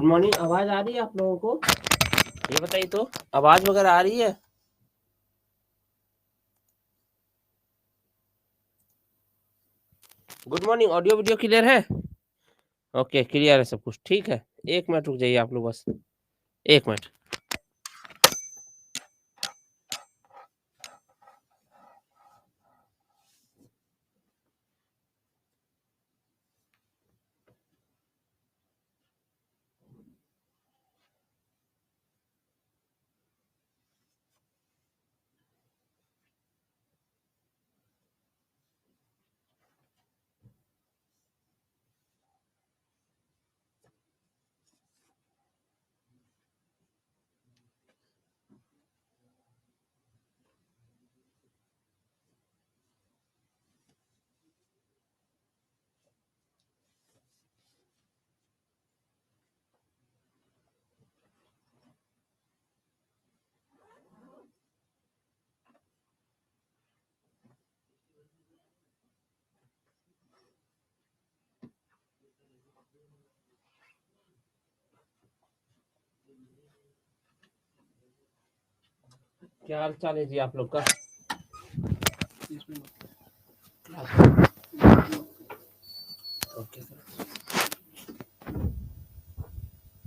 Good morning. आवाज आ रही है आप लोगों को? ये बताइए तो, आवाज वगैरह आ रही है? Good morning. Audio video clear है? ओके, क्लियर है सब कुछ, ठीक है। 1 मिनट रुक जाइए आप लोग, बस 1 मिनट। क्या हाल चाल है जी आप लोग का? ओके सर,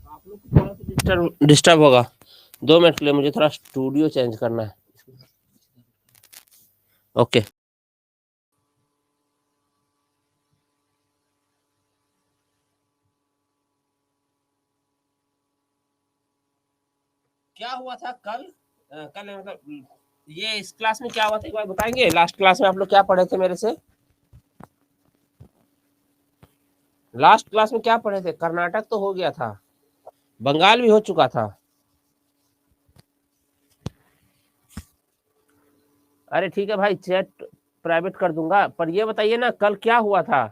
आप लोग को थोड़ा सा डिस्टर्ब होगा। 2 मिनट के लिए मुझे थोड़ा स्टूडियो चेंज करना है। ओके। क्या हुआ था कल? कल मतलब ये इस क्लास में क्या हुआ था एक बार बताएंगे? लास्ट क्लास में आप लोग क्या पढ़े थे मेरे से? लास्ट क्लास में क्या पढ़े थे? कर्नाटक तो हो गया था, बंगाल भी हो चुका था। अरे ठीक है भाई, चैट प्राइवेट कर दूंगा, पर ये बताइए ना कल क्या हुआ था?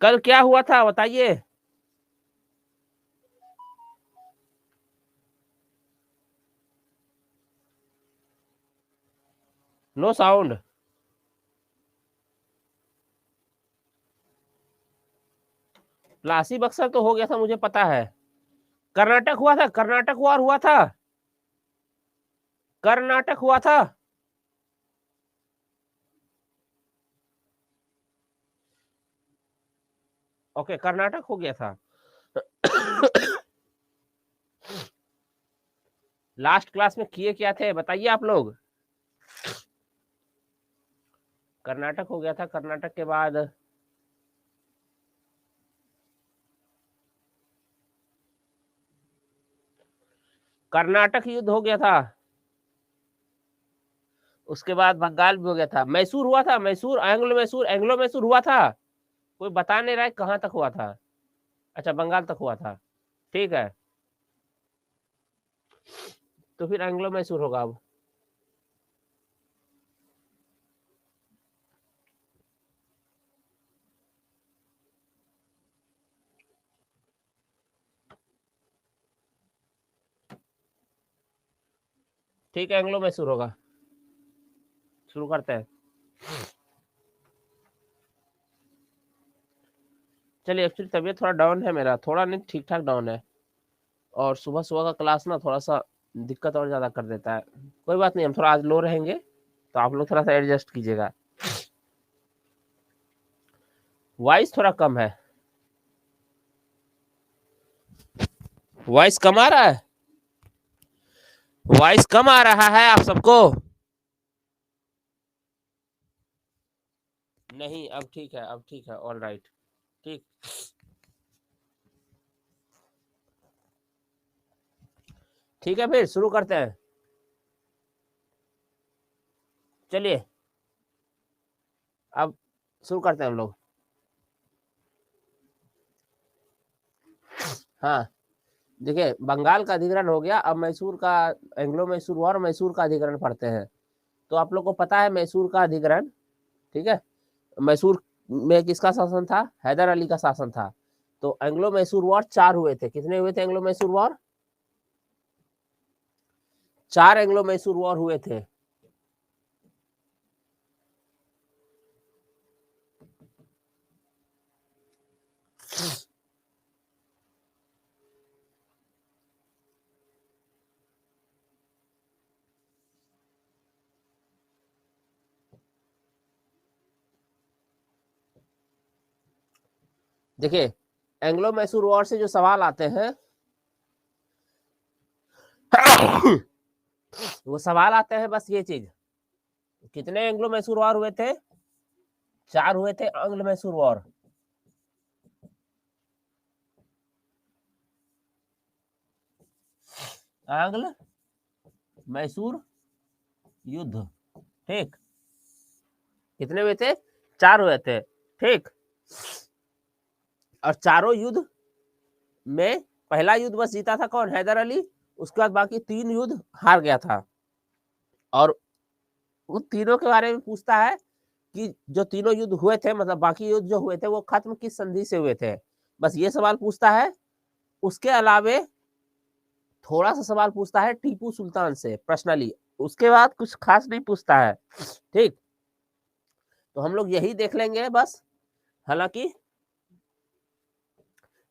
कल क्या हुआ था बताइए। No sound. प्लासी बक्सर तो हो गया था, मुझे पता है। कर्नाटक हुआ था, कर्नाटक वार हुआ था, कर्नाटक हुआ था। ओके, कर्नाटक हो गया था। लास्ट क्लास में किए क्या थे बताइए आप लोग? कर्नाटक हो गया था, कर्नाटक के बाद कर्नाटक युद्ध हो गया था, उसके बाद बंगाल भी हो गया था। मैसूर हुआ था, मैसूर, एंग्लो मैसूर, एंग्लो मैसूर हुआ था। कोई बता नहीं रहा है कहाँ तक हुआ था। अच्छा, बंगाल तक हुआ था, ठीक है। तो फिर एंग्लो मैसूर होगा अब। ठीक है, एंग्लो मैसूर होगा। शुरू करते हैं। चलिए, एक्चुअली तबीयत थोड़ा डाउन है मेरा, थोड़ा नहीं, ठीक ठाक डाउन है। और सुबह सुबह का क्लास ना थोड़ा सा दिक्कत और ज्यादा कर देता है। कोई बात नहीं, हम थोड़ा आज लो रहेंगे, तो आप लोग थोड़ा सा एडजस्ट कीजिएगा। वॉइस थोड़ा कम है। वॉइस कम आ रहा है? वॉइस कम आ रहा है आप सबको? नहीं, अब ठीक है, अब ठीक है, ऑल राइट। ठीक, ठीक है, फिर शुरू करते हैं। चलिए, अब शुरू करते हैं हम लोग। हाँ, देखिए, बंगाल का अधिग्रहण हो गया, अब मैसूर का, एंग्लो मैसूर और मैसूर का अधिग्रहण पढ़ते हैं। तो आप लोग को पता है मैसूर का अधिग्रहण, ठीक है। मैसूर में किसका शासन था? हैदर अली का शासन था। तो एंग्लो मैसूर वॉर 4 हुए थे। कितने हुए थे Anglo Mysore war? 4 Anglo Mysore war हुए थे। देखिए एंग्लो मैसूर वॉर से जो सवाल आते हैं वो सवाल आते हैं बस ये चीज, कितने एंग्लो मैसूर वॉर हुए थे? 4 हुए थे एंग्लो मैसूर वॉर। एंग्ल मैसूर युद्ध, ठीक, कितने हुए थे? 4 हुए थे, ठीक। और चारों युद्ध में पहला युद्ध बस जीता था कौन? हैदर अली। उसके बाद बाकी 3 युद्ध हार गया था। और उन तीनों के बारे में पूछता है कि जो तीनों युद्ध हुए थे, मतलब बाकी युद्ध जो हुए थे वो खत्म किस संधि से हुए थे, बस ये सवाल पूछता है। उसके अलावे थोड़ा सा सवाल पूछता है टीपू सुल्तान से पर्सनली, उसके बाद कुछ खास नहीं पूछता है, ठीक। तो हम लोग यही देख लेंगे बस। हालांकि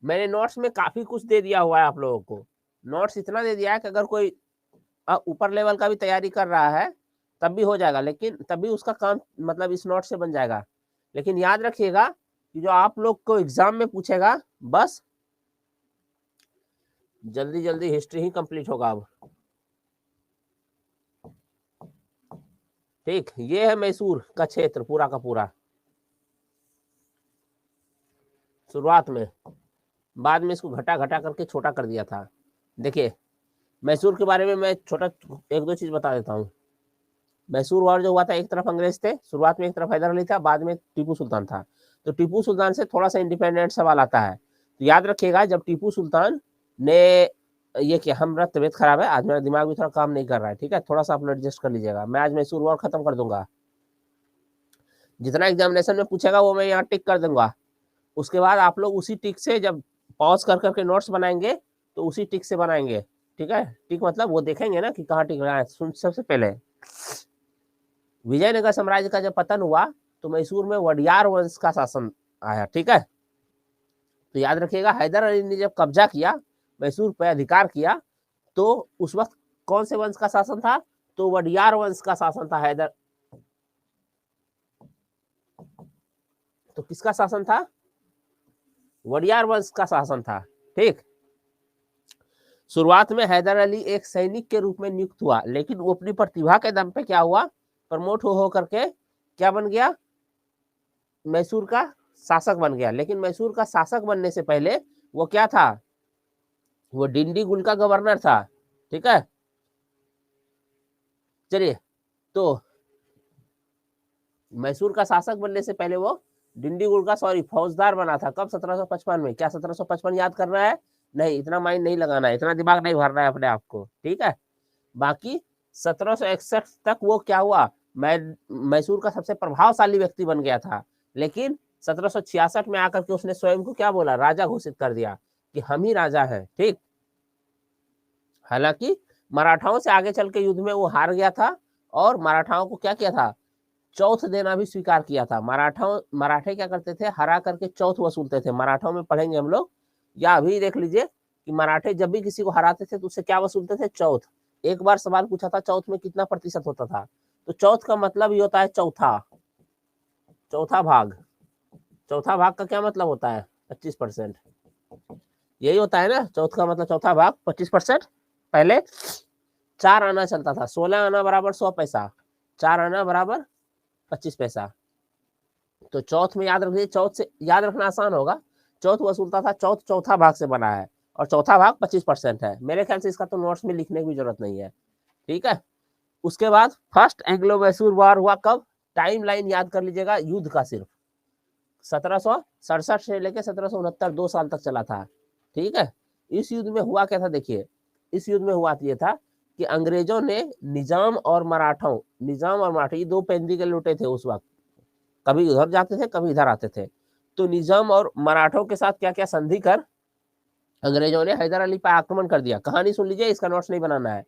मैंने नोट्स में काफी कुछ दे दिया हुआ है आप लोगों को, नोट्स इतना दे दिया है कि अगर कोई ऊपर लेवल का भी तैयारी कर रहा है तब भी हो जाएगा, लेकिन तब भी उसका काम मतलब इस नोट से बन जाएगा। लेकिन याद रखिएगा कि जो आप लोग को एग्जाम में पूछेगा बस जल्दी जल्दी हिस्ट्री ही कंप्लीट होगा अब, ठीक। ये है मैसूर का क्षेत्र पूरा का पूरा शुरुआत में, बाद में इसको घटा घटा करके छोटा कर दिया था। देखिए मैसूर के बारे में मैं छोटा 1-2 चीज बता देता हूँ। मैसूर वॉर जो हुआ था, एक तरफ अंग्रेज थे, शुरुआत में एक तरफ हैदर अली था, बाद में टीपू सुल्तान था। तो टीपू सुल्तान से थोड़ा सा इंडिपेंडेंट सवाल आता है, तो याद रखिएगा जब टीपू सुल्तान ने ये किया, हमारा तबीयत खराब है आज, मेरा दिमाग भी थोड़ा काम नहीं कर रहा है, ठीक है, थोड़ा सा आप लोग एडजस्ट कर लीजिएगा। मैं आज मैसूर वॉर खत्म कर दूंगा, जितना एग्जामिनेशन में पूछेगा वो मैं यहाँ टिक कर दूंगा। उसके बाद आप लोग उसी टिक से जब पॉज कर करके नोट्स बनाएंगे तो उसी टिक से बनाएंगे, ठीक है। टिक मतलब वो देखेंगे ना कि कहाँ टिक रहा है। सबसे पहले विजयनगर साम्राज्य का जब पतन हुआ तो मैसूर में वडियार वंश का शासन आया, ठीक है। तो याद रखिएगा हैदर अली ने जब कब्जा किया, मैसूर पर अधिकार किया, तो उस वक्त कौन से वंश का शासन था? तो वडियार वंश का शासन था हैदर। तो किसका शासन था? वडियार वंश का शासन था, ठीक। शुरुआत में हैदर अली एक सैनिक के रूप में नियुक्त हुआ, लेकिन वो अपनी प्रतिभा के दम पे क्या हुआ, प्रमोट हो करके क्या बन गया? मैसूर का शासक बन गया। लेकिन मैसूर का शासक बनने से पहले वो क्या था? वो डिंडीगुल का गवर्नर था, ठीक है। चलिए, तो मैसूर का शासक बनने से पहले वो डिंडीगुल का फौजदार बना था। कब? 1755 में। क्या 1755 याद करना है? नहीं, इतना माइंड नहीं लगाना है, इतना दिमाग नहीं भरना है अपने आप को, ठीक है। बाकी 1761 तक वो क्या हुआ? मैसूर का सबसे प्रभावशाली व्यक्ति बन गया था। लेकिन 1766 में आकर के उसने स्वयं को क्या बोला? राजा घोषित कर दिया कि हम ही राजा हैं, ठीक। हालांकि मराठाओं से आगे चल के युद्ध में वो हार गया था, और मराठाओं को क्या किया था? चौथ देना भी स्वीकार किया था। मराठे क्या करते थे? हरा करके चौथ वसूलते थे। मराठों में पढ़ेंगे हम लोग, या अभी देख लीजिए कि मराठे जब भी किसी को हराते थे तो उससे क्या वसूलते थे? चौथ। एक बार सवाल पूछा था चौथ में कितना प्रतिशत होता था, तो चौथ का मतलब ये होता है चौथा, चौथा भाग। चौथा भाग का क्या मतलब होता है? 25%। यही होता है ना, चौथ का मतलब चौथा भाग 25%। पहले 4 आना चलता था, 16 आना बराबर 100 पैसा, 4 आना बराबर 25 पैसा। तो चौथ में याद रखिए, चौथ से याद रखना आसान होगा। चौथ वसूलता था, चौथ चौथा भाग से बना है, और चौथा भाग 25% है। मेरे ख्याल से इसका तो नोट्स में लिखने की जरूरत नहीं है, ठीक है। उसके बाद फर्स्ट एंग्लो मैसूर वॉर हुआ कब? टाइम लाइन याद कर लीजिएगा युद्ध का, सिर्फ 1767 से लेकर 1769, 2 साल तक चला था, ठीक है। इस युद्ध में हुआ क्या था? देखिए, इस युद्ध में हुआ ये था कि अंग्रेजों ने निजाम और मराठा, ये 2 पेंदी के लुटे थे उस वक्त, कभी उधर जाते थे कभी इधर आते थे। तो निजाम और मराठों के साथ क्या क्या संधि कर अंग्रेजों ने हैदर अली पर आक्रमण कर दिया। कहानी सुन लीजिए, इसका नोट्स नहीं बनाना है,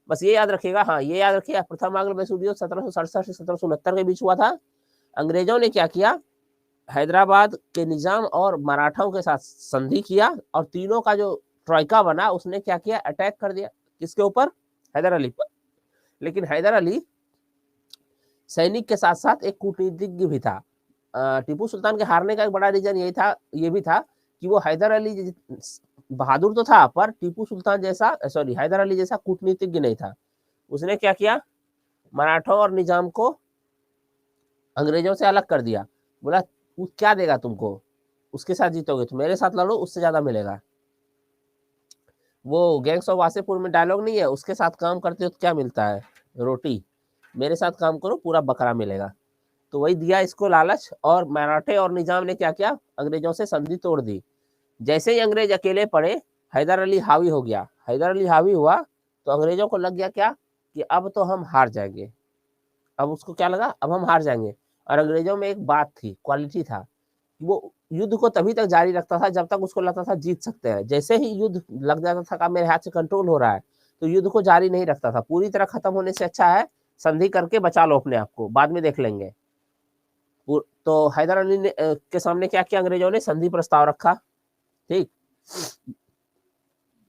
बस ये याद रखिएगा। हाँ, ये याद रखिए, प्रथम आंग्ल मैसूर युद्ध 1767 से 1769 के बीच हुआ था। अंग्रेजों ने क्या किया? हैदराबाद के निजाम और मराठाओं के साथ संधि किया, और तीनों का जो ट्रॉयका बना उसने क्या किया? अटैक कर दिया। किसके ऊपर? हैदर अली पर। लेकिन हैदर अली सैनिक के साथ साथ एक कूटनीतिज्ञ भी था। टीपू सुल्तान के हारने का एक बड़ा रीजन ये भी था कि वो हैदर अली बहादुर तो था, पर टीपू सुल्तान जैसा हैदर अली जैसा कूटनीतिज्ञ नहीं था। उसने क्या किया, मराठों और निजाम को अंग्रेजों से अलग कर दिया। बोला वो क्या देगा तुमको, उसके साथ जीतोगे तो मेरे साथ लड़ो, उससे ज्यादा मिलेगा। वो गैंग्स ऑफ वासेपुर में डायलॉग नहीं है, उसके साथ काम करते हो तो क्या मिलता है, रोटी, मेरे साथ काम करो पूरा बकरा मिलेगा। तो वही दिया इसको लालच, और मराठे और निजाम ने क्या किया, अंग्रेजों से संधि तोड़ दी। जैसे ही अंग्रेज अकेले पड़े, हैदर अली हावी हो गया। हैदर अली हावी हुआ तो अंग्रेजों को लग गया क्या कि अब तो हम हार जाएंगे। अब उसको क्या लगा, अब हम हार जाएंगे। और अंग्रेजों में एक बात थी, क्वालिटी था, वो युद्ध को तभी तक जारी रखता था जब तक उसको लगता था जीत सकते हैं। जैसे ही युद्ध लग जाता था कि मेरे हाथ से कंट्रोल हो रहा है, तो युद्ध को जारी नहीं रखता था। पूरी तरह खत्म होने से अच्छा है संधि करके बचा लो अपने आप को, बाद में देख लेंगे। तो हैदर अली ने के सामने क्या किया, अंग्रेजों ने संधि प्रस्ताव रखा। ठीक,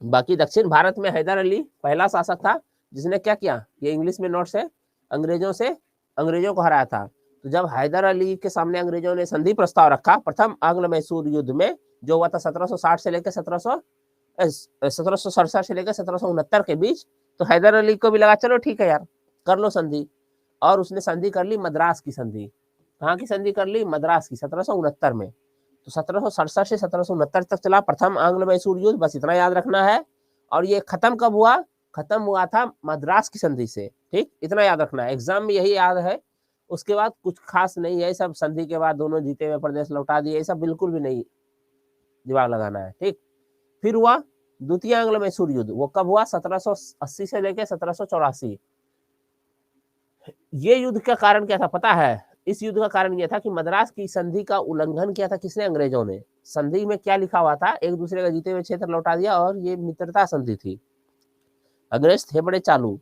बाकी दक्षिण भारत में हैदर अली पहला शासक था जिसने क्या किया, ये इंग्लिश में नोट्स है, अंग्रेजों को हराया था। तो जब हैदर अली के सामने अंग्रेजों ने संधि प्रस्ताव रखा प्रथम आंग्ल मैसूर युद्ध में, जो हुआ था 1760 से लेकर 1767 से लेकर 1769 के बीच, तो हैदर अली को भी लगा चलो ठीक है यार कर लो संधि, और उसने संधि कर ली, मद्रास की संधि। कहाँ की संधि कर ली, मद्रास की, 1769 में। तो 1767 से 1769 तक चला प्रथम आंग्ल मैसूर युद्ध, बस इतना याद रखना है। और ये खत्म कब हुआ, खत्म हुआ था मद्रास की संधि से। ठीक, इतना याद रखना है, एग्जाम में यही याद है। उसके बाद कुछ खास नहीं है, सब संधि के बाद दोनों जीते हुए प्रदेश लौटा दिए, सब बिल्कुल भी नहीं दिमाग लगाना है। ठीक, फिर हुआ द्वितीय आंग्ल मैसूर युद्ध, वो कब हुआ, 1780 से लेकर 1784। ये युद्ध का कारण क्या था पता है, इस युद्ध का कारण यह था कि मद्रास की संधि का उल्लंघन किया था किसने, अंग्रेजों ने। संधि में क्या लिखा हुआ था, एक दूसरे का जीते हुए क्षेत्र लौटा दिया, और ये मित्रता संधि थी। अंग्रेज थे बड़े चालू,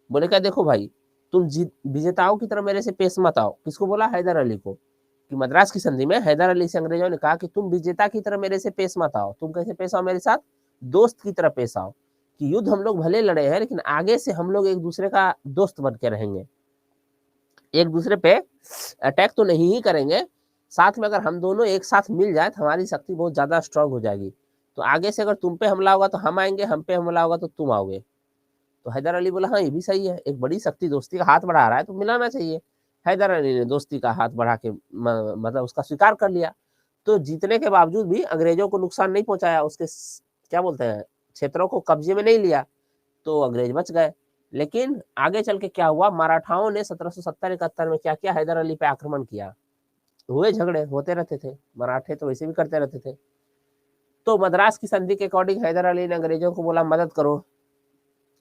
बोले क्या देखो भाई तुम विजेताओं की तरह मेरे से पेश मत आओ। किसको बोला, हैदर अली को, कि मद्रास की संधि में हैदर अली से अंग्रेजों ने कहा कि तुम विजेता की तरह मेरे से पेश मत आओ। तुम कैसे पेश आओ मेरे साथ, दोस्त की तरह पेश आओ, कि युद्ध हम लोग भले लड़े हैं लेकिन आगे से हम लोग एक दूसरे का दोस्त बन के रहेंगे, एक दूसरे पे अटैक तो नहीं ही करेंगे, साथ में अगर हम दोनों एक साथ मिल जाए तो हमारी शक्ति बहुत ज्यादा स्ट्रांग हो जाएगी। तो आगे से अगर तुम पे हमला होगा तो हम आएंगे, हम पे हमला होगा तो तुम आओगे। तो हैदर अली बोला हाँ ये भी सही है, एक बड़ी शक्ति दोस्ती का हाथ बढ़ा रहा है तो मिलाना चाहिए। हैदर अली ने दोस्ती का हाथ बढ़ा के मतलब उसका स्वीकार कर लिया। तो जीतने के बावजूद भी अंग्रेजों को नुकसान नहीं पहुंचाया, उसके क्या बोलते हैं क्षेत्रों को कब्जे में नहीं लिया, तो अंग्रेज बच गए। लेकिन आगे चल के क्या हुआ, मराठाओं ने 1770-71 में क्या किया, हैदर अली पे आक्रमण किया। हुए झगड़े होते रहते थे, मराठे तो वैसे भी करते रहते थे। तो मद्रास की संधि के अकॉर्डिंग हैदर अली ने अंग्रेजों को बोला मदद करो।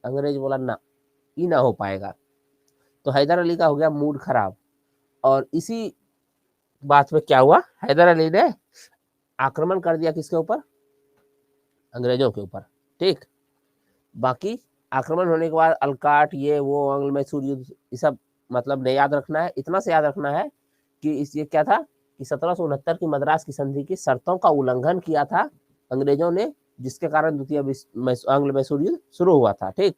अंग्रेज बोला ना, ये ना हो पाएगा। तो हैदर अली का हो गया मूड खराब, और इसी बात में क्या हुआ, हैदर अली ने आक्रमण कर दिया किसके ऊपर, अंग्रेजों के ऊपर। ठीक, बाकी आक्रमण होने के बाद अलकाट ये वो आंग्ल मैसूर युद्ध, ये सब मतलब नहीं याद रखना है, इतना से याद रखना है कि इस ये क्या था कि 1769 की मद्रास की संधि की शर्तों का उल्लंघन किया था अंग्रेजों ने, जिसके कारण द्वितीय आंग्ल मैसूर युद्ध शुरू हुआ था। ठीक,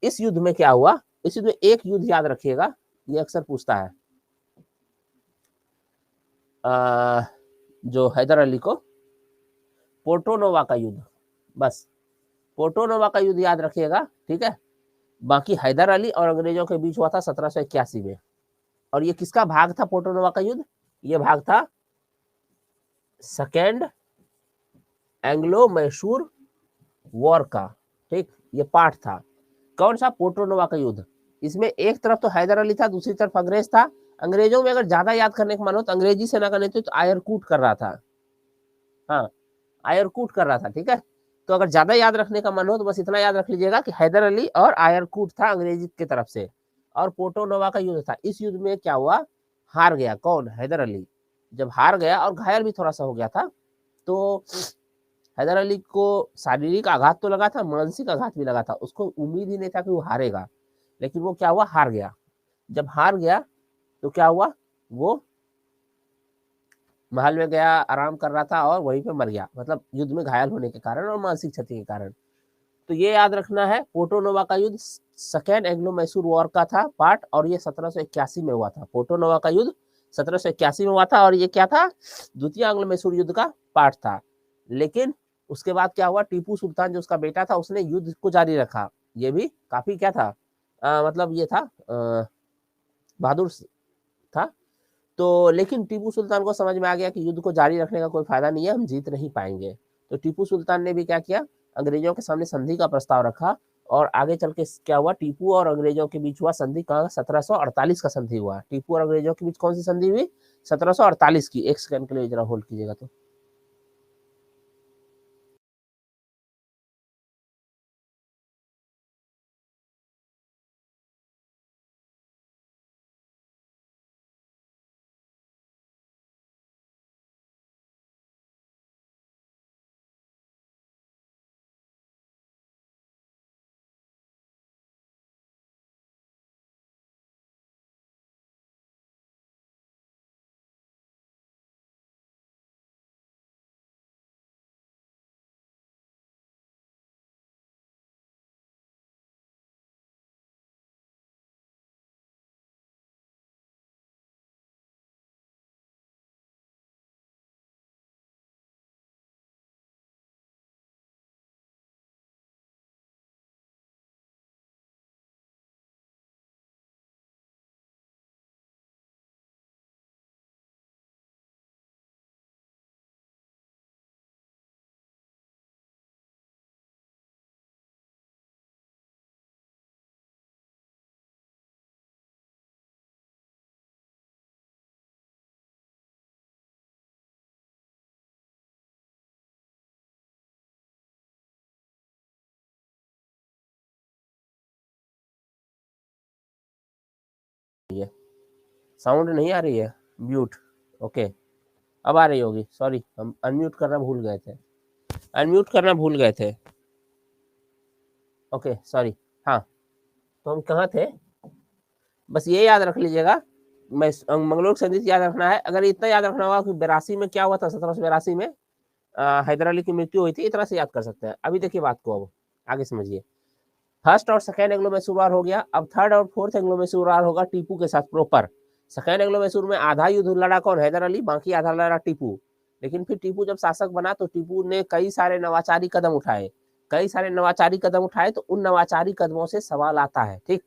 इस युद्ध में क्या हुआ, इस युद्ध में एक युद्ध याद रखिएगा, ये अक्सर पूछता है जो हैदर अली को, पोर्टो-नोवा का युद्ध, बस पोर्टो-नोवा का युद्ध याद रखिएगा। ठीक है, बाकी हैदर अली और अंग्रेजों के बीच हुआ था 1781 में। और ये किसका भाग था पोर्टो-नोवा का युद्ध, ये भाग था सेकेंड एंग्लो मैसूर वॉर का। ठीक, ये पार्ट था, कौन सा, पोर्टो-नोवा का युद्ध। इसमें एक तरफ तो हैदर अली था, दूसरी तरफ अंग्रेज था। अंग्रेजों में अगर ज्यादा याद करने का मन हो तो अंग्रेजी सेना का नेतृत्व तो आयरकूट कर रहा था। हाँ, आयरकूट कर रहा था। ठीक है, तो अगर ज्यादा याद रखने का मन हो तो बस इतना याद रख लीजिएगा कि हैदर अली और आयरकूट था अंग्रेजी की तरफ से, और पोर्टो-नोवा का युद्ध था। इस युद्ध में क्या हुआ, हार गया कौन, हैदर अली। जब हार गया और घायल भी थोड़ा सा हो गया था, तो हैदर अली को शारीरिक आघात तो लगा था, मानसिक आघात भी लगा था। उसको उम्मीद ही नहीं था कि वो हारेगा, लेकिन वो क्या हुआ, हार गया। जब हार गया तो क्या हुआ, वो महल में गया, आराम कर रहा था और वहीं पे मर गया, मतलब युद्ध में घायल होने के कारण और मानसिक क्षति के कारण। तो ये याद रखना है, पोर्टो-नोवा का युद्ध सेकेंड एंग्लो मैसूर वॉर का था पार्ट, और ये 1781 में हुआ था। पोर्टो-नोवा का युद्ध 1781 में हुआ था और ये क्या था, द्वितीय आंग्लो मैसूर युद्ध का पार्ट था। लेकिन उसके बाद क्या हुआ, टीपू सुल्तान जो उसका बेटा था उसने युद्ध को जारी रखा। ये भी काफी क्या था, मतलब ये था बहादुर था। तो लेकिन टीपू सुल्तान को समझ में आ गया कि युद्ध को जारी रखने का कोई फायदा नहीं है, हम जीत नहीं पाएंगे। तो टीपू सुल्तान ने भी क्या किया, अंग्रेजों के सामने संधि का प्रस्ताव रखा। और आगे चल के क्या हुआ, टीपू और अंग्रेजों के बीच हुआ संधि कहाँ, 1748 का संधि हुआ। टीपू और अंग्रेजों के बीच कौन सी संधि हुई, 1748 की। एक सेकंड के लिए जरा होल्ड कीजिएगा। तो ये साउंड नहीं आ रही है, म्यूट। ओके, अब आ रही होगी। सॉरी, हम अनम्यूट करना भूल गए थे, अनम्यूट करना भूल गए थे। Okay sorry. हाँ, तो हम कहाँ थे, बस ये याद रख लीजिएगा। मैं मंगलोर संधि याद रखना है। अगर इतना याद रखना होगा कि 82 में क्या हुआ था, 1782 में हैदर अली की मृत्यु हुई थी, इतना से याद कर सकते हैं। अभी देखिए बात को, अब आगे समझिए। फर्स्ट और सेकेंड एंग्लो मैसूर वार हो गया। अब थर्ड और फोर्थ एंग्लो मैसूर वार होगा टीपू के साथ प्रॉपर। सेकेंड एंग्लो मैसूर में आधा युद्ध लड़ा कौन, हैदर अली, बाकी आधा लड़ा टीपू। लेकिन फिर टीपू जब शासक बना तो टीपू ने कई सारे नवाचारी कदम उठाए, कई सारे नवाचारी कदम उठाए। तो उन नवाचारी कदमों से सवाल आता है, ठीक।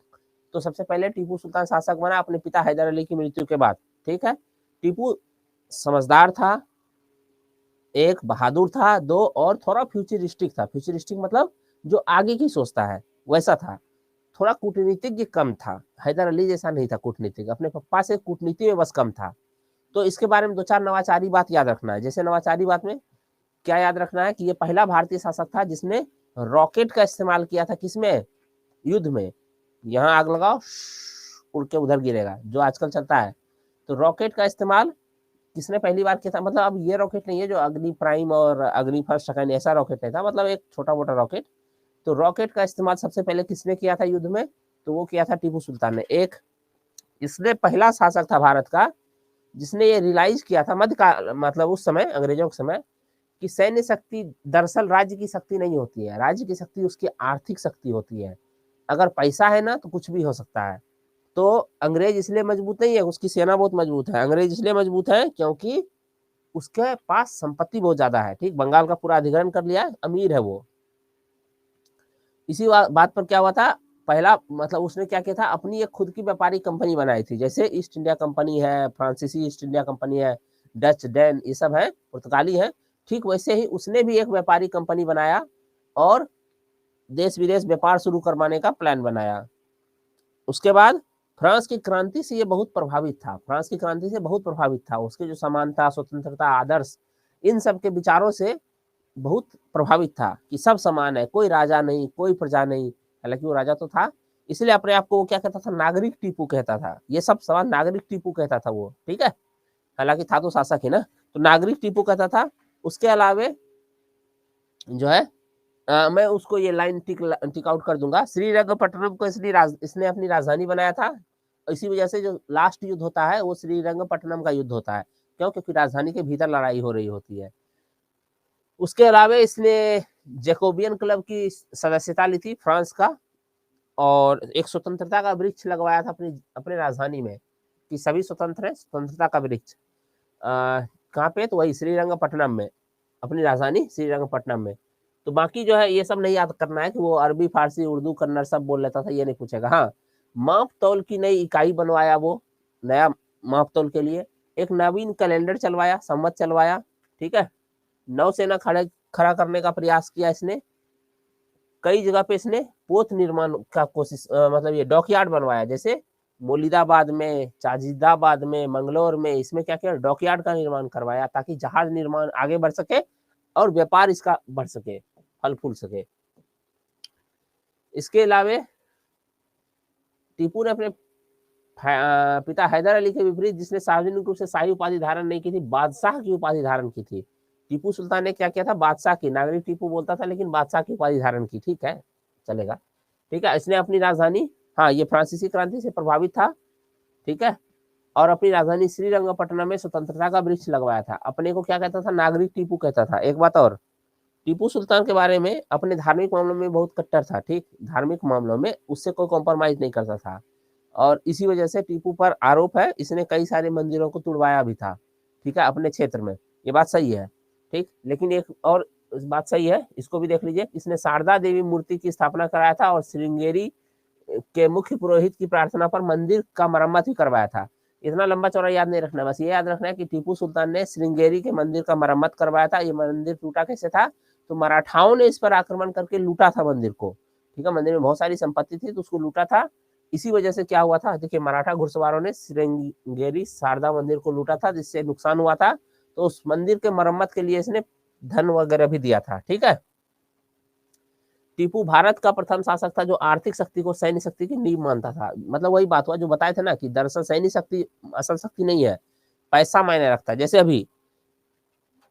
तो सबसे पहले टीपू सुल्तान शासक बना अपने पिता हैदर अली की मृत्यु के बाद, ठीक है। टीपू समझदार था, एक बहादुर था, दो और थोड़ा फ्यूचरिस्टिक था। फ्यूचरिस्टिक मतलब जो आगे की सोचता है वैसा था। थोड़ा कूटनीतिज्ञ कम था, हैदर अली जैसा नहीं था कूटनीतिज्ञ, अपने पप्पा से कूटनीति में बस कम था। तो इसके बारे में दो चार नवाचारी बात याद रखना है। जैसे नवाचारी बात में क्या याद रखना है कि ये पहला भारतीय शासक था जिसने रॉकेट का इस्तेमाल किया था, किसमें, युद्ध में। यहाँ आग लगाओ, उड़ के उधर गिरेगा, जो आजकल चलता है। तो रॉकेट का इस्तेमाल किसने पहली बार किया था, मतलब अब ये रॉकेट नहीं है जो अग्नि प्राइम और अग्नि फर्स्ट सेकंड, ऐसा रॉकेट नहीं था, मतलब एक छोटा मोटा रॉकेट। तो रॉकेट का इस्तेमाल सबसे पहले किसने किया था युद्ध में, तो वो किया था टीपू सुल्तान ने। एक इसने पहला शासक था भारत का जिसने ये रियलाइज किया था मध्य का, मतलब उस समय अंग्रेजों के समय, कि सैन्य शक्ति दरअसल राज्य की शक्ति नहीं होती है। राज्य की शक्ति उसकी आर्थिक शक्ति होती है। अगर पैसा है ना तो कुछ भी हो सकता है। तो अंग्रेज इसलिए मजबूत नहीं है, उसकी सेना बहुत मजबूत है। अंग्रेज इसलिए मजबूत है क्योंकि उसके पास संपत्ति बहुत ज्यादा है, ठीक। बंगाल का पूरा अधिग्रहण कर लिया है, अमीर है वो। इसी बात पर क्या हुआ था, पहला मतलब उसने क्या किया था, अपनी एक खुद की व्यापारिक कंपनी बनाई थी। जैसे ईस्ट इंडिया कंपनी है, फ्रांसीसी ईस्ट इंडिया कंपनी है, डच डैन, ये सब है, पुर्तगाली है। ठीक वैसे ही उसने भी एक व्यापारिक कंपनी बनाया और देश विदेश व्यापार शुरू करवाने का प्लान बनाया। उसके बाद फ्रांस की क्रांति से ये बहुत प्रभावित था, फ्रांस की क्रांति से बहुत प्रभावित था। उसके जो समानता, स्वतंत्रता, आदर्श, इन सब के विचारों से बहुत प्रभावित था कि सब समान है, कोई राजा नहीं, कोई प्रजा नहीं। हालांकि वो राजा तो था, इसलिए अपने आप को वो क्या कहता था, नागरिक टीपू कहता था। ये सब समान नागरिक टीपू कहता था वो, ठीक है। हालांकि था तो शासक ही ना, तो नागरिक टीपू कहता था। उसके अलावे जो है मैं उसको ये लाइन टिक आउट कर दूंगा। श्रीरंगपट्टनम को इसने अपनी राजधानी बनाया था। इसी वजह से जो लास्ट युद्ध होता है वो श्रीरंगपट्टनम का युद्ध होता है। क्यों, क्योंकि राजधानी के भीतर लड़ाई हो रही होती है। उसके अलावा इसने जैकोबियन क्लब की सदस्यता ली थी फ्रांस का, और एक स्वतंत्रता का वृक्ष लगवाया था अपनी अपने राजधानी में। कि सभी स्वतंत्र हैं, स्वतंत्रता का वृक्ष कहाँ पे, तो वही श्रीरंगपट्टनम में, अपनी राजधानी श्रीरंगपट्टनम में। तो बाकी जो है ये सब नहीं याद करना है कि वो अरबी, फारसी, उर्दू, कन्नड़ सब बोल लेता था, ये नहीं पूछेगा। हाँ, माप तौल की नई इकाई बनवाया, वो नया माप तौल के लिए एक नवीन कैलेंडर चलवाया, संवत चलवाया, ठीक है। नौसेना खड़ा करने का प्रयास किया इसने। कई जगह पे इसने पोत निर्माण का कोशिश मतलब ये डॉकयार्ड बनवाया, जैसे मोलिदाबाद में, चाजिदाबाद में, मंगलोर में, इसमें क्या किया, डॉकयार्ड का निर्माण करवाया ताकि जहाज निर्माण आगे बढ़ सके और व्यापार इसका बढ़ सके, फल फूल सके। इसके अलावे टीपू ने अपने पिता हैदर अली के विपरीत, जिसने सार्वजनिक रूप से शाही उपाधि धारण नहीं की थी, बादशाह की उपाधि धारण की थी। टीपू सुल्तान ने क्या किया था, बादशाह की, नागरिक टीपू बोलता था लेकिन बादशाह की उपाधि धारण की, ठीक है, चलेगा, ठीक है। इसने अपनी राजधानी, हाँ ये फ्रांसीसी क्रांति से प्रभावित था, ठीक है, और अपनी राजधानी श्रीरंगपट्टनम में स्वतंत्रता का वृक्ष लगवाया था। अपने को क्या कहता था, नागरिक टीपू कहता था। एक बात और, टीपू सुल्तान के बारे में अपने धार्मिक मामलों में बहुत कट्टर था, ठीक, धार्मिक मामलों में उससे कोई कॉम्प्रोमाइज नहीं करता था, और इसी वजह से टीपू पर आरोप है इसने कई सारे मंदिरों को तुड़वाया भी था, ठीक है, अपने क्षेत्र में, ये बात सही है, ठीक। लेकिन एक और बात सही है, इसको भी देख लीजिए, इसने शारदा देवी मूर्ति की स्थापना कराया था और श्रृंगेरी के मुख्य पुरोहित की प्रार्थना पर मंदिर का मरम्मत भी करवाया था। इतना लंबा चौड़ा याद नहीं रखना, बस ये याद रखना है कि टीपू सुल्तान ने श्रृंगेरी के मंदिर का मरम्मत करवाया था। ये मंदिर टूटा कैसे था, तो मराठाओं ने इस पर आक्रमण करके लूटा था मंदिर को, ठीक है, मंदिर में बहुत सारी संपत्ति थी तो उसको लूटा था। इसी वजह से क्या हुआ था, देखिए मराठा घुड़सवारों ने श्रृंगेरी शारदा मंदिर को लूटा था, जिससे नुकसान हुआ था, तो उस मंदिर के मरम्मत के लिए इसने धन वगैरह भी दिया था, ठीक है। टीपू भारत का प्रथम शासक था जो आर्थिक शक्ति को सैन्य शक्ति की नींव मानता था। मतलब वही बात हुआ जो बताए थे ना कि दरअसल सैन्य शक्ति असल शक्ति नहीं है, पैसा मायने रखता है। जैसे अभी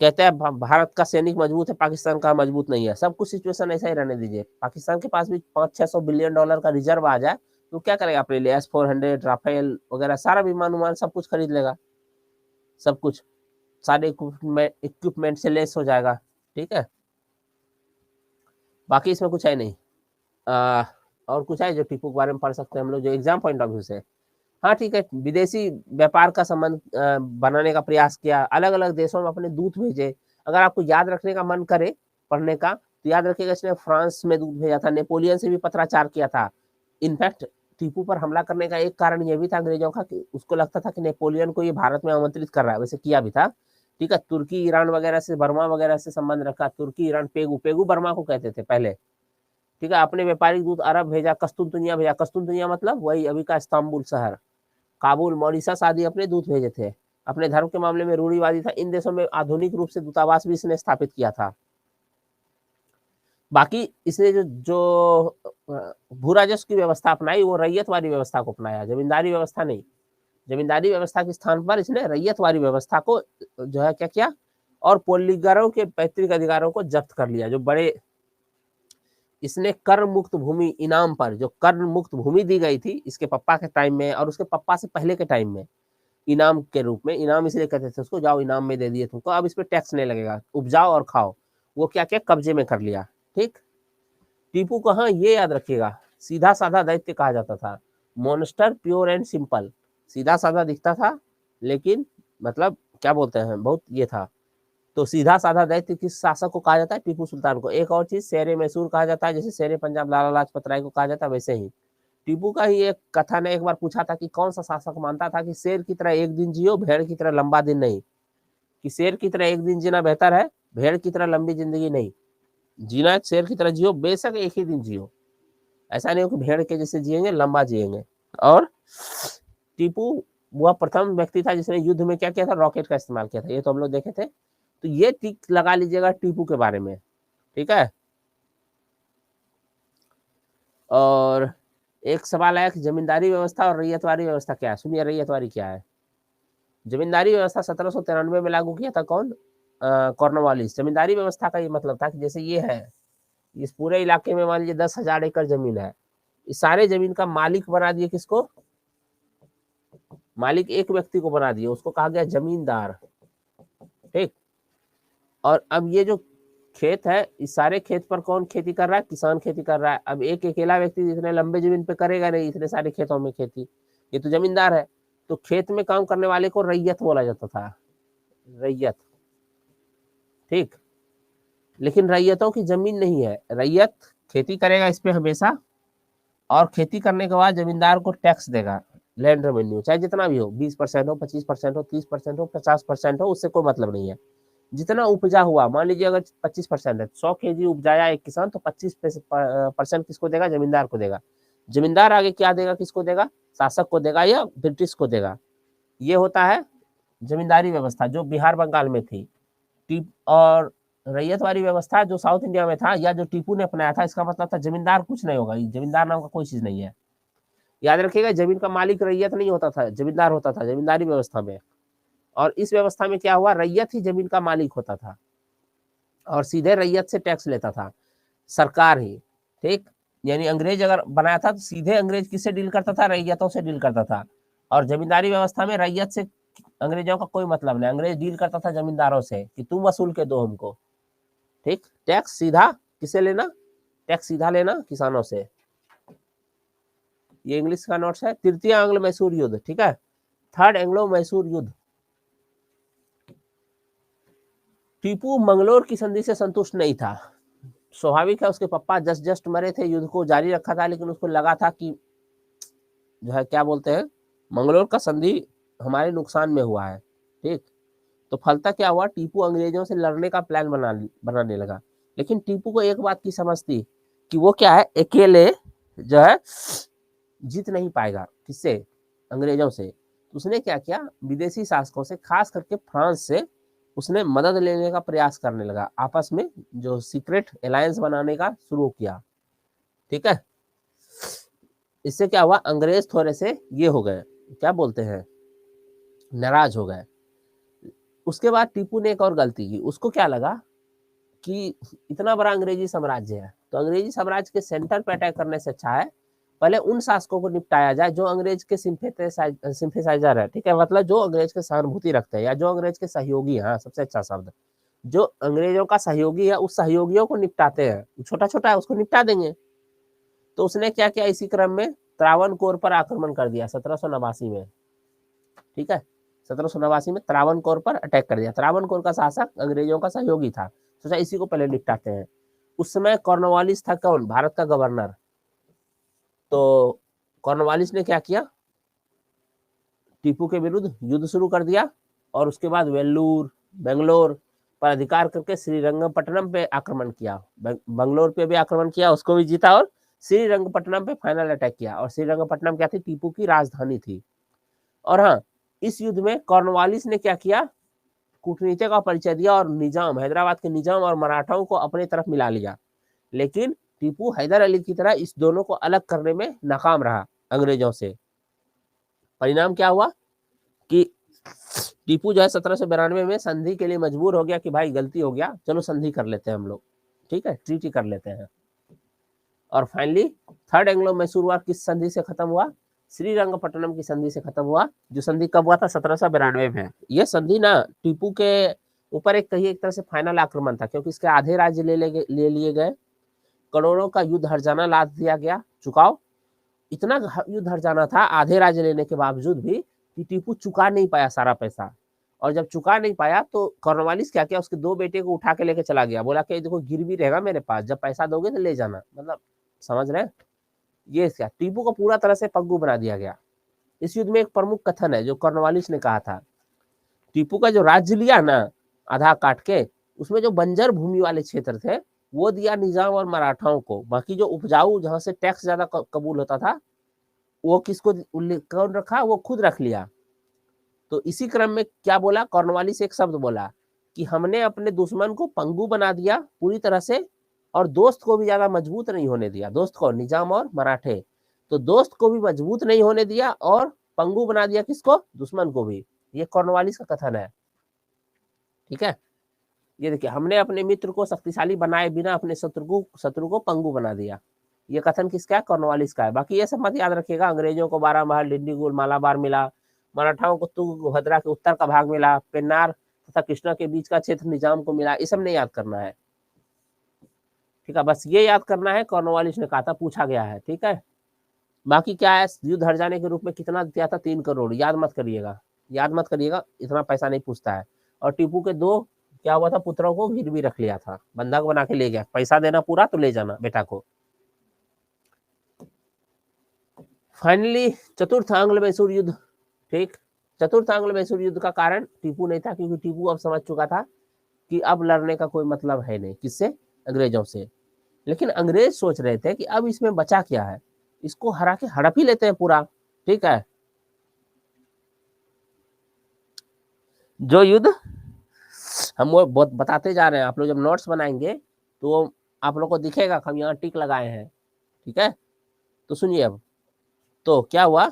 कहते हैं भारत का सैनिक मजबूत है, पाकिस्तान का मजबूत नहीं है, सब कुछ सिचुएशन ऐसा ही रहने दीजिए। पाकिस्तान के पास भी 500-600 बिलियन डॉलर का रिजर्व आ जाए तो क्या करेगा अपने लिए, S-400 राफेल वगैरह सारा विमान उमान सब कुछ खरीद लेगा, सब कुछ सारे इक्विपमेंट से लेस हो जाएगा, ठीक है। बाकी इसमें कुछ है नहीं। और कुछ है जो टीपू के बारे में पढ़ सकते हैं हम लोग, जो एग्जाम पॉइंट ऑफ व्यू से। हाँ ठीक है, विदेशी व्यापार का संबंध बनाने का प्रयास किया, अलग अलग देशों में अपने दूत भेजे। अगर आपको याद रखने का मन करे पढ़ने का तो याद रखिएगा, इसने फ्रांस में दूत भेजा था, नेपोलियन से भी पत्राचार किया था। इनफैक्ट टीपू पर हमला करने का एक कारण यह भी था अंग्रेजों का कि उसको लगता था कि नेपोलियन को ये भारत में आमंत्रित कर रहा है, वैसे किया भी था, ठीक है। तुर्की ईरान वगैरह से, बर्मा वगैरह से संबंध रखा, तुर्की ईरान, पेगू बर्मा को कहते थे पहले, ठीक है। अपने व्यापारिक दूत अरब भेजा, कस्तुनतुनिया भेजा, कस्तुनतुनिया मतलब वही अभी का इस्तांबुल शहर, काबुल, मॉरिशस आदि अपने दूत भेजे थे। अपने धर्म के मामले में रूढ़िवादी था। इन देशों में आधुनिक रूप से दूतावास भी इसने स्थापित किया था। बाकी इसने जो भू राजस्व की व्यवस्था अपनाई वो रैयतवादी व्यवस्था को अपनाया, जमींदारी व्यवस्था नहीं। जमींदारी व्यवस्था के स्थान पर इसने रैयतवादी व्यवस्था को जो है क्या किया, और पोलिगरों के पैतृक अधिकारों को जब्त कर लिया। जो बड़े इसने कर मुक्त भूमि इनाम पर, जो कर मुक्त भूमि दी गई थी इसके पप्पा के टाइम में और उसके पप्पा से पहले के टाइम में, इनाम के रूप में, इनाम इसलिए कहते थे उसको, जाओ इनाम में दे दिए तुमको, अब इस पर टैक्स नहीं लगेगा, उपजाओ और खाओ, वो क्या क्या कब्जे में कर लिया, ठीक। टीपू को हाँ ये याद रखिएगा, सीधा साधा दैत्य कहा जाता था, मॉन्स्टर प्योर एंड सिंपल, सीधा साधा दिखता था लेकिन मतलब क्या बोलते हैं बहुत ये था। तो सीधा साधा दैत्य किस शासक को कहा जाता है, टीपू सुल्तान को। एक और चीज शेर मैसूर कहा जाता है, जैसे शेर पंजाब लाला लाजपत राय को कहा जाता है, वैसे ही टीपू का ही एक कथा ने एक बार पूछा था कि कौन सा शासक मानता था कि शेर की तरह एक दिन जियो, भेड़ की तरह लंबा दिन नहीं, कि शेर की तरह एक दिन जीना बेहतर है, भेड़ की तरह लंबी जिंदगी नहीं, जीना शेर की तरह जियो, बेशक एक ही दिन जियो, ऐसा नहीं हो कि भेड़ के जैसे जिएंगे, लंबा जिएंगे। और टीपू वह प्रथम व्यक्ति था जिसने युद्ध में क्या किया था, रॉकेट का इस्तेमाल किया था, ये तो हम लोग देखे थे। तो ये टिक लगा लीजिएगा टीपू के बारे में, ठीक है। और एक सवाल आया कि जमींदारी व्यवस्था और रैयतवारी व्यवस्था क्या है। सुनिए रैयतवारी क्या है। जमींदारी व्यवस्था 1793 में लागू किया था कौन, कॉर्नवालिस। जमींदारी व्यवस्था का ये मतलब था कि जैसे ये है, इस पूरे इलाके में मान लीजिए 10,000 एकड़ जमीन है, इस सारे जमीन का मालिक बना दिए किसको, मालिक एक व्यक्ति को बना दिए, उसको कहा गया जमींदार, ठीक। और अब ये जो खेत है, इस सारे खेत पर कौन खेती कर रहा है, किसान खेती कर रहा है। अब एक अकेला व्यक्ति इतने लंबे जमीन पे करेगा नहीं इतने सारे खेतों में खेती, ये तो जमींदार है। तो खेत में काम करने वाले को रैयत बोला जाता था, रैयत, ठीक। लेकिन रैयतों की जमीन नहीं है, रैयत खेती करेगा इस पे हमेशा, और खेती करने के बाद जमींदार को टैक्स देगा, लैंड रेवेन्यू, चाहे जितना भी हो, 20% हो, 25% हो, 30% हो, 50% हो, उससे कोई मतलब नहीं है। जितना उपजा हुआ, मान लीजिए अगर 25% है, 100 केजी उपजाया एक किसान, तो 25% किसको देगा? जमींदार को देगा। जमींदार आगे क्या देगा? किसको देगा? शासक को देगा या ब्रिटिश को देगा। ये होता है जमींदारी व्यवस्था जो बिहार बंगाल में थी। और रैयत वाली व्यवस्था जो साउथ इंडिया में था, या जो टीपू ने अपनाया था, इसका मतलब था जमींदार कुछ नहीं होगा, जमींदार नाम का कोई चीज नहीं है। याद रखिएगा, जमीन का मालिक रैयत नहीं होता था, जमींदार होता था जमींदारी व्यवस्था में। और इस व्यवस्था में क्या हुआ? रैयत ही जमीन का मालिक होता था और सीधे रैयत से टैक्स लेता था, सरकार ही, ठीक। यानी अंग्रेज अगर बनाया था तो सीधे अंग्रेज किससे डील करता था? रैयतों से डील करता था। और जमींदारी व्यवस्था में रैयत से अंग्रेजों का कोई मतलब नहीं, अंग्रेज डील करता था जमींदारों से कि तुम वसूल के दो हमको, ठीक। टैक्स सीधा किसे लेना? टैक्स सीधा लेना किसानों से। ये इंग्लिश का नोट्स है। तृतीय एंग्लो मैसूर युद्ध, ठीक है, थर्ड एंग्लो मैसूर युद्ध। टीपू मंगलोर की संधि से संतुष्ट नहीं था। स्वाभाविक है, उसके पापा जस्ट मरे थे, युद्ध को जारी रखा था, लेकिन उसको लगा था कि जो है क्या बोलते हैं, मंगलोर का संधि हमारे नुकसान में हुआ है, ठीक। तो फलता क्या हुआ? टीपू अंग्रेजों से लड़ने का प्लान बनाने लगा। लेकिन टीपू को एक बात की समझ थी कि वो क्या है, अकेले जो है जीत नहीं पाएगा। किससे? अंग्रेजों से। तो उसने क्या किया? विदेशी शासकों से, खास करके फ्रांस से उसने मदद लेने का प्रयास करने लगा, आपस में जो सीक्रेट अलायंस बनाने का शुरू किया, ठीक है। इससे क्या हुआ? अंग्रेज थोड़े से ये हो गए, क्या बोलते हैं, नाराज हो गए। उसके बाद टीपू ने एक और गलती की। उसको क्या लगा कि इतना बड़ा अंग्रेजी साम्राज्य है, तो अंग्रेजी साम्राज्य के सेंटर पे अटैक करने से अच्छा है पहले उन शासकों को निपटाया जाए जो अंग्रेज के सिंथेसाइजर है, ठीक है, मतलब जो अंग्रेज के सहानुभूति रखते हैं, या जो अंग्रेज के सहयोगी हैं, सबसे अच्छा शब्द, जो अंग्रेजों का सहयोगी है, उस सहयोगियों को निपटाते हैं। छोटा छोटा है, उसको निपटा देंगे। तो उसने क्या किया? इसी क्रम में त्रावणकोर पर आक्रमण कर दिया 1789 में, ठीक है। 1789 में त्रावणकोर पर अटैक कर दिया। त्रावणकोर का शासक अंग्रेजों का सहयोगी था, सोचा इसी को पहले निपटाते हैं। उस समय कॉर्नवालिस था कौन? भारत का गवर्नर। तो कॉर्नवालिस ने क्या किया? टीपू के विरुद्ध युद्ध शुरू कर दिया, और उसके बाद वेल्लूर, बेंगलोर पर अधिकार करके श्रीरंगपट्टनम पे आक्रमण किया। बंगलोर पे भी आक्रमण किया, उसको भी जीता, और श्रीरंगपट्टनम पे फाइनल अटैक किया। और श्रीरंगपट्टनम क्या थी? टीपू की राजधानी थी। और हाँ, इस युद्ध में कॉर्नवालिस ने क्या किया? कूटनीति का परिचय दिया और निजाम, हैदराबाद के निजाम और मराठाओं को अपनी तरफ मिला लिया। लेकिन टीपू हैदर अली की तरह इस दोनों को अलग करने में नाकाम रहा अंग्रेजों से। परिणाम क्या हुआ कि टीपू जो है 1792 में संधि के लिए मजबूर हो गया कि भाई गलती हो गया, चलो संधि कर लेते हैं हम लोग, ठीक है, ट्रीटी कर लेते हैं। और फाइनली थर्ड एंग्लो मैसूर वार किस संधि से खत्म हुआ? श्रीरंगपट्टनम की संधि से खत्म हुआ। जो संधि कब हुआ था? 1792 में। यह संधि ना टीपू के ऊपर एक कही एक तरह से फाइनल आक्रमण था, क्योंकि इसके आधे राज्य ले लिए गए, करोड़ों का युद्ध हर्जाना लाद दिया गया, चुकाओ। इतना युद्ध हर्जाना था आधे राज्य लेने के बावजूद भी कि टीपू चुका नहीं पाया सारा पैसा। और जब चुका नहीं पाया तो कॉर्नवालिस क्या किया? उसके दो बेटे को उठा के लेके चला गया, बोला कि देखो गिरवी रहेगा मेरे पास, जब पैसा दोगे तो ले जाना। मतलब समझ रहे हैं? ये क्या, टीपू को पूरा तरह से पग्गू बना दिया गया। इस युद्ध में एक प्रमुख कथन है जो कॉर्नवालिस ने कहा था, टीपू का जो राज्य लिया ना आधा काट के, उसमें जो बंजर भूमि वाले क्षेत्र थे वो दिया निजाम और मराठाओं को, बाकी जो उपजाऊ जहां से टैक्स ज्यादा कबूल होता था वो किसको कौन रखा? वो खुद रख लिया। तो इसी क्रम में क्या बोला कॉर्नवालिस? एक शब्द बोला कि हमने अपने दुश्मन को पंगु बना दिया पूरी तरह से, और दोस्त को भी ज्यादा मजबूत नहीं होने दिया। दोस्त को निजाम और मराठे, तो दोस्त को भी मजबूत नहीं होने दिया और पंगु बना दिया किसको? दुश्मन को भी। ये कॉर्नवालिस का कथन है, ठीक है। ये देखिए, हमने अपने मित्र को शक्तिशाली बनाए बिना अपने शत्रु को पंगु बना दिया। ये कथन किसका है? कॉर्नवालिस का है। बाकी ये सब मत याद रखिएगा, अंग्रेजों को 12 महल, डिंडीगुल, मालाबार मिला, मराठाओं को तुंगभद्रा के उत्तर का भाग मिला, पेन्नार तथा कृष्णा के बीच का क्षेत्र निजाम को मिला। ये सब नहीं याद करना है, ठीक है। बस ये याद करना है कॉर्नवालिस ने कहा था, पूछा गया है, ठीक है। बाकी क्या है, युद्ध हर जाने के रूप में कितना दिया था, 3 करोड़, याद मत करिएगा, याद मत करिएगा, इतना पैसा नहीं पूछता है। और टीपू के 2 क्या हुआ था, पुत्रों को गिरवी रख लिया था, बंधक बना के ले गया, पैसा देना पूरा तो ले जाना बेटा को। फाइनली चतुर्थ आंग्ल मैसूर युद्ध, ठीक, चतुर्थ आंग्ल मैसूर युद्ध का कारण टीपू नहीं था, क्योंकि टीपू अब समझ चुका था कि अब लड़ने का कोई मतलब है नहीं, किससे, अंग्रेजों से। लेकिन अंग्रेज सोच रहे थे कि अब इसमें बचा क्या है, इसको हरा के हड़प ही लेते हैं पूरा, ठीक है। जो युद्ध हम वो बहुत बताते जा रहे हैं, आप लोग जब नोट्स बनाएंगे तो आप लोग को दिखेगा, हम यहाँ टिक लगाए हैं, ठीक है। तो सुनिए अब, तो क्या हुआ,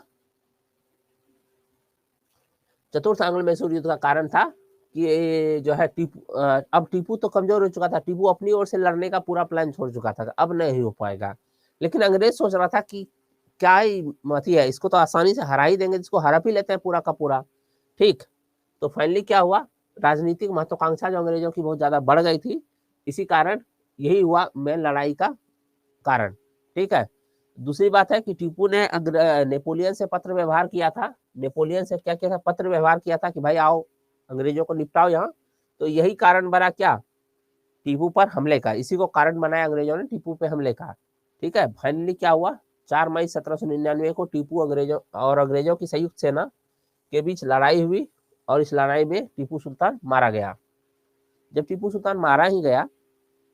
चतुर्थ आंग्ल मैसूर युद्ध का कारण था कि जो है टीपू, अब टीपू तो कमजोर हो चुका था, टीपू अपनी ओर से लड़ने का पूरा प्लान छोड़ चुका था, अब नहीं हो पाएगा। लेकिन अंग्रेज सोच रहा था कि क्या ही मती है, इसको तो आसानी से हरा ही देंगे, जिसको हड़प ही लेते हैं पूरा का पूरा, ठीक। तो फाइनली क्या हुआ, राजनीतिक महत्वाकांक्षा जो अंग्रेजों की बहुत ज्यादा बढ़ गई थी, इसी कारण यही हुआ मेन लड़ाई का कारण, ठीक है। दूसरी बात है कि टीपू ने नेपोलियन से पत्र व्यवहार किया था, नेपोलियन से क्या किया था, पत्र व्यवहार किया था कि भाई आओ अंग्रेजों को निपटाओ यहाँ। तो यही कारण बना क्या, टीपू पर हमले का, इसी को कारण बनाया अंग्रेजों ने टीपू पे हमले का, ठीक है। फाइनली क्या हुआ, 4 मई 1799 को टीपू अंग्रेजों की संयुक्त सेना के बीच लड़ाई हुई, और इस लड़ाई में टीपू सुल्तान मारा गया। जब टीपू सुल्तान मारा ही गया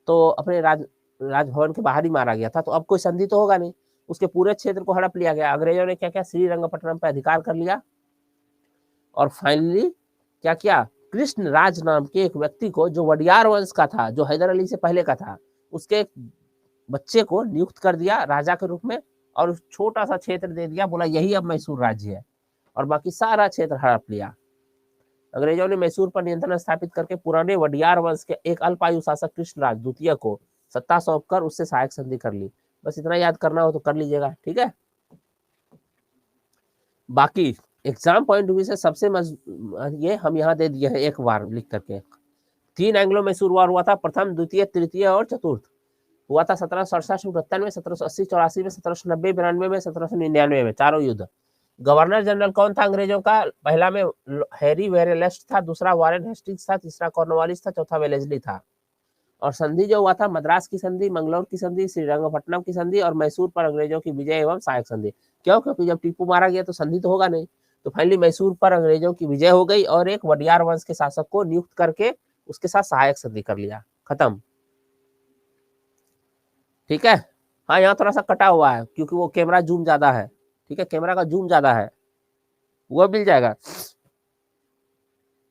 तो अपने राजभवन के बाहर ही मारा गया था, तो अब कोई संधि तो होगा नहीं, उसके पूरे क्षेत्र को हड़प लिया गया। अंग्रेजों ने क्या किया, श्रीरंगपट्टनम पर अधिकार कर लिया, और फाइनली क्या किया, कृष्ण राज नाम के एक व्यक्ति को, जो वडियार वंश का था, जो हैदर अली से पहले का था, उसके एक बच्चे को नियुक्त कर दिया राजा के रूप में, और छोटा सा क्षेत्र दे दिया, बोला यही अब मैसूर राज्य है, और बाकी सारा क्षेत्र हड़प लिया। अंग्रेजों ने मैसूर पर नियंत्रण स्थापित करके पुराने वडियार वंश के एक अल्पायु शासक कृष्णराज द्वितीय को सत्ता सौंपकर उससे सहायक संधि कर ली। बस इतना याद करना हो तो कर लीजिएगा, ठीक है। बाकी एग्जाम पॉइंट व्यू से सबसे ये हम यहाँ दे दिए हैं एक बार लिख करके। 3 एंग्लो मैसूर वार हुआ था, प्रथम, द्वितीय, तृतीय और चतुर्थ। हुआ था 1767 में, 1780 में, 1790 92 में, 1799 में, चारों युद्ध। गवर्नर जनरल कौन था अंग्रेजों का, पहला में हैरी वेरेलेस्ट था, दूसरा वारेन हेस्टिंग्स था, तीसरा कॉर्नवालिस था, चौथा वेलेस्ली था। और संधि जो हुआ था, मद्रास की संधि, मंगलौर की संधि, श्रीरंगपट्टनम की संधि, और मैसूर पर अंग्रेजों की विजय एवं सहायक संधि। क्यों, क्योंकि जब टीपू मारा गया तो संधि तो होगा नहीं, तो फाइनली मैसूर पर अंग्रेजों की विजय हो गई, और एक वडियार वंश के शासक को नियुक्त करके उसके साथ सहायक संधि कर लिया, खत्म, ठीक है। हाँ, यहाँ थोड़ा सा कटा हुआ है क्योंकि वो कैमरा जूम ज्यादा है, ठीक है, कैमरा का जूम ज्यादा है, वो मिल जाएगा,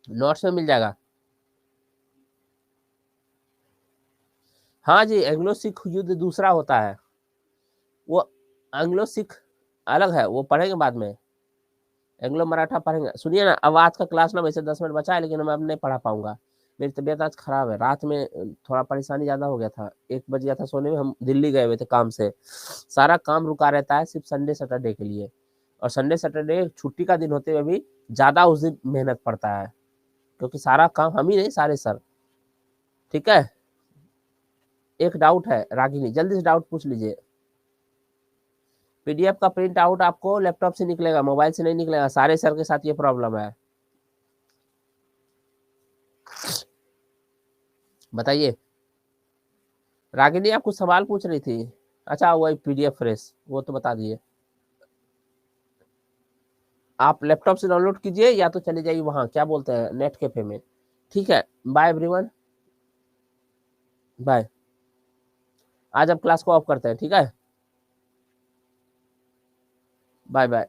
नोट्स में मिल जाएगा। हाँ जी, एंग्लो सिख युद्ध दूसरा होता है, वो एंग्लो सिख अलग है, वो पढ़ेंगे बाद में, एंग्लो मराठा पढ़ेंगे। सुनिए ना, अब आज का क्लास ना वैसे 10 मिनट बचा है, लेकिन मैं अब नहीं पढ़ा पाऊंगा, मेरी तबीयत आज खराब है, रात में थोड़ा परेशानी ज्यादा हो गया था, 1 बज गया था सोने में, हम दिल्ली गए हुए थे काम से, सारा काम रुका रहता है सिर्फ संडे सैटरडे के लिए, और संडे सैटरडे छुट्टी का दिन होते हुए भी ज्यादा उस दिन मेहनत पड़ता है, क्योंकि सारा काम हम ही नहीं, सारे सर, ठीक है। एक डाउट है रागिनी, जल्दी से डाउट पूछ लीजिए। पीडीएफ का प्रिंट आउट आपको लैपटॉप से निकलेगा, मोबाइल से नहीं निकलेगा, सारे सर के साथ ये प्रॉब्लम है। बताइए रागिनी, आप कुछ सवाल पूछ रही थी, अच्छा वही पीडीएफ फ्रेश, वो तो बता दिए। आप लैपटॉप से डाउनलोड कीजिए, या तो चले जाइए वहां, क्या बोलते हैं, नेट कैफे में, ठीक है। Bye everyone, bye. आज हम क्लास को ऑफ करते हैं, ठीक है, बाय बाय।